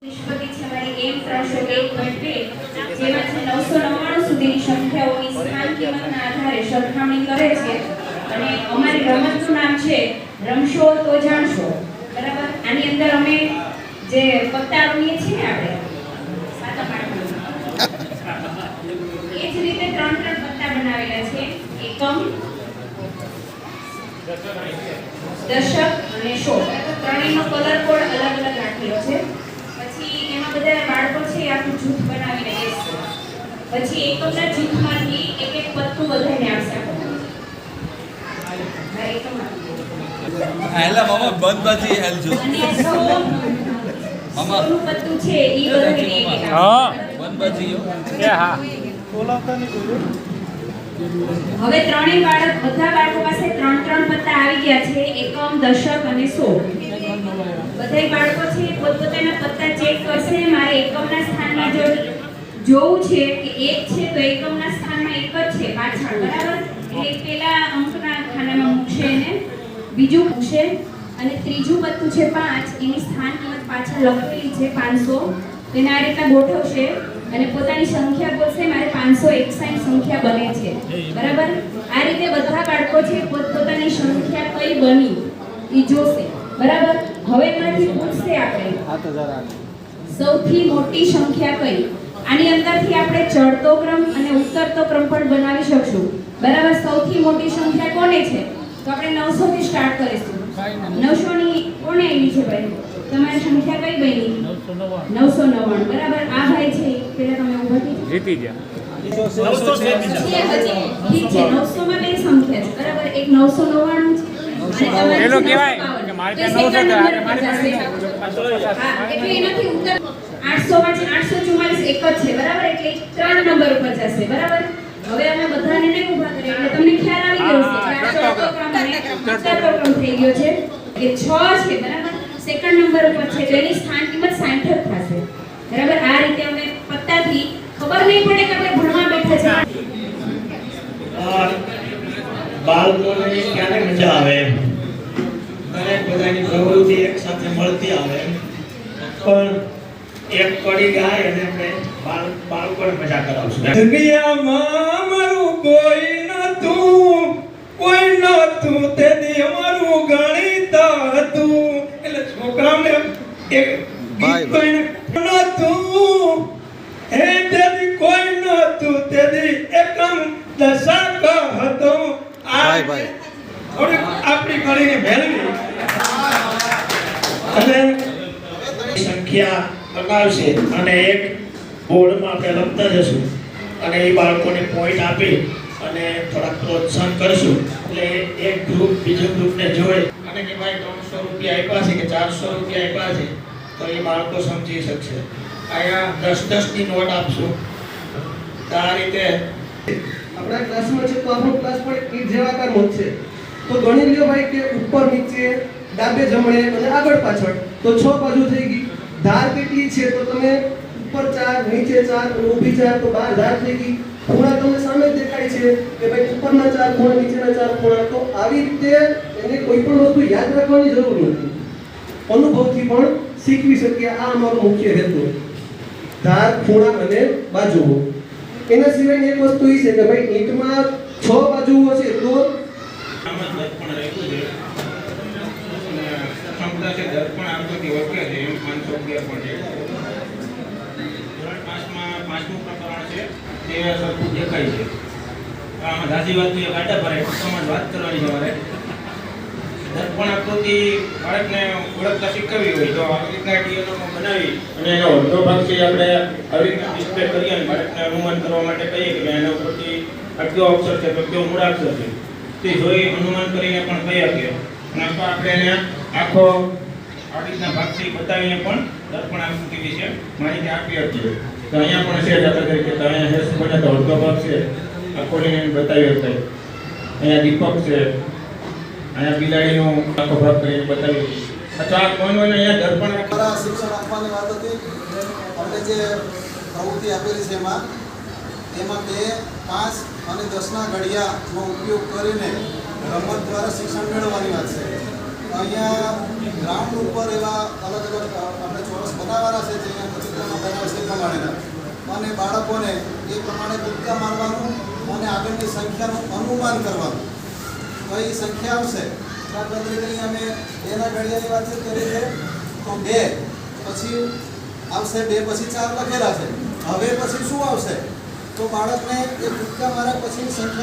નિષ્પત્તિ છે અમારી એમ 301.2 જેમાં છે 999 સુધીની સંખ્યાઓની સ્થાન કિંમતના આધારે સરખામણી કરે છે અને અમારી રમતનું નામ છે રમશો તો જાણશો. બરાબર. આની અંદર અમે જે પત્તા રમીએ છીએ ને આપણે સાતમ આઠમ એ જ રીતે ત્રણ પત્તા બનાવેલા છે. એકમ, દશક અને સો. ત્રણેયનો કલર કોડ અલગ અલગ રાખેલો છે. પછી એમાં બધા બાળકો છે આખું જૂથ બનાવીને બેસશે. પછી એકમના જૂથમાંથી એક એક પત્તું બધાને આપશે. હેલા મામા બંધ બાજી હેલ જો અને મામા નું પત્તું છે ઈ બધાને એક એક હા બંધ બાજી કે હા બોલાવતા નહીં કોઈ. હવે ત્રણેય બધા બાળકો પાસે ત્રણ પત્તા આવી ગયા છે. એકમ, દશક અને સો. બધાય બાળકો છે પોતપોતાના પત્તા ચેક કરશે. મારે એકમના સ્થાનમાં જો જોવું છે કે એક છે તો એકમના સ્થાનમાં એક જ છે પાછળ. બરાબર. એટલે પેલા અંકના ખાનામાં મૂકશે ને બીજું મૂકશે અને ત્રીજું પત્તું છે 5. એની સ્થાન કિંમત પાછળ લખેલી છે 500. તેને આ રીતના ગોઠવશે અને પોતાની સંખ્યા બોલશે. મારે 561 સંખ્યા બને છે. બરાબર. આ રીતે બધા બાળકો છે પોતપોતાની સંખ્યા કઈ બની ઈ જોશે. બરાબર. હવે એમાંથી પૂછશે આપણે સૌથી મોટી સંખ્યા કઈ. આની અંદરથી આપણે ચડતો ક્રમ અને ઉતરતો ક્રમ પણ બનાવી શકશું. બરાબર. સૌથી મોટી સંખ્યા કોને છે તો આપણે 900 થી સ્ટાર્ટ કરીશું. 900 ની કોને આવી છે ભાઈ? તમારી સંખ્યા કઈ બની? 999. બરાબર. આ ભાઈ છે પેલા તમે ઊભા થઈ જીતી ગયા 900 છે. ઠીક છે. 900 માં બે સંખ્યા છે. બરાબર. એક 999 છે અને તમારી પેલો કહેવાય કે મારે ત્યાં 900 છે મારી પાસે હા એટલે એનાથી ઉત્તર 800 માં છે 844 એક જ છે. બરાબર. એટલે 3 નંબર ઉપર જશે. બરાબર. હવે અમે બધાને નહીં ઊભા કરીએ એટલે તમને ખ્યાલ આવી ગયો છે કે આ ચોથો ક્રમ અને ઉત્તરતો ક્રમ થઈ ગયો છે. એ 6 છે. બરાબર. સેકન્ડ નંબર ઉપર છે તો એની સ્થાન કિંમત 60 જ થશે. બરાબર. આ રીતે અમે પત્તાથી ખબર નહીં પડે કે આપણે ભણવા બેઠા છે. બાળકોને ક્યારે મજા આવે દરેક બધાની પ્રવૃત્તિ એક સાથે મળતી આવે પણ એક કડી ગાય અને આપણે બાળકોને મજા કરાવશું. દુનિયામાં મારું કોઈ નતું તેથી અમારું ગણિત હતું. એટલે છોકરાઓને એક ગીત નતું હે તેથી કોઈ નતું તેથી એકમ દશક હતો. ભાઈ થોડી આપણી કરીને મેળવી અને સંખ્યા લગાવશે અને એક બોર્ડમાં આપણે લખતા જશું અને એ બાળકોને પોઈન્ટ આપી અને થોડાક પ્રોત્સાહન કરશું. એટલે એક ગ્રુપ બીજા ગ્રુપને જોડે અને કે ભાઈ 300 રૂપિયા આપ્યા છે કે 400 રૂપિયા આપ્યા છે તો એ બાળકો સમજી શકશે. અહીંયા 10 ની નોટ આપશું. તો આ રીતે આપણા ક્લાસમાં છે તો આપણો ક્લાસ પણ એક જેવાકારનો જ છે. તો ગણી લ્યો ભાઈ કે ઉપર નીચે ડાબે જમણે અને આગળ પાછળ તો 6 બાજુ થઈ ગઈ. ધાર કેટલી છે તો તમે ઉપર 4 નીચે 4 ઊભી 4 તો 12 ધાર થઈ ગઈ. ખૂણા તમને સામે જ દેખાય છે કે ભાઈ ઉપરના 4 ખૂણા નીચેના 4 ખૂણા. તો આવી રીતે એને કોઈ પણ વસ્તુ યાદ રાખવાની જરૂર નથી. અનુભવથી પણ શીખવી શકીએ. આ અમારો મુખ્ય હેતુ. ધાર, ખૂણા અને બાજુઓ. એના સિવાય એક વસ્તુ એ છે કે ભાઈ ઈંટમાં 6 બાજુઓ છે તો આમાં દર્પણ રાખ્યું છે અને ક્ષમતા છે દર્પણ આકૃતિ ઓળખે છે એમ 511 પણ છે. ધોરણ 5 માં પાંચમું પ્રકરણ છે તે સરખું દેખાય છે. આમાં દાદી વાત ની ગાડા પર સમાજ વાત કરવાની છે મારે. દર્પણ આકૃતિ બાળકને ઓળખતા શીખવવી હોય તો આવી રીતના ડીએનઓમાં બનાવી અને એનો અડધો ભાગ છે આપણે આવી રીતના ડિસ્પ્લે કરીએ અને બાળકને અનુમાન કરવા માટે કહીએ કે એના ઉપરથી આ કયો અક્ષર છે તો કયો મૂળાક્ષર છે તે જોઈ અનુમાન કરીને પણ કહી શકીએ. અને અથવા આપણે એને આખો આવી રીતના ભાગથી બતાવીને પણ દર્પણ આકૃતિ વિશે માહિતી આપી શકીએ. તો અહીંયા પણ છે દાખલા તરીકે તો અહીંયા હેસ બને તો અડધો ભાગ છે આખો લઈને બતાવી શકાય. અહીંયા દીપક છે અહીંયા બિલાડીનો આખો ભાગ કરીને બતાવી. અથવા કોઈ અહીંયા દર્પણ શિક્ષણ આપવાની વાત હતી. અમને જે પ્રવૃત્તિ આપેલી છે એમાં 2, 5 અને 10ના ઘડિયાનો ઉપયોગ કરીને રમત દ્વારા શિક્ષણ મેળવવાની વાત છે. અહીંયા ગ્રાઉન્ડ ઉપર એવા અલગ અલગ આપણે ચોરસ બનાવવાના છે. અને બાળકોને એ પ્રમાણે કૂદકા મારવાનું અને આગળની સંખ્યાનું અનુમાન કરવાનું. કઈ સંખ્યા આવશે? દાખલા તરીકે અમે 2ના ઘડિયાની વાતચીત કરી છે, તો 2 પછી આવશે 2 પછી 4 લખેલા છે. હવે પછી શું આવશે? તો બાળકને એ કૂદકા માર્યા પછી સંખ્યાનું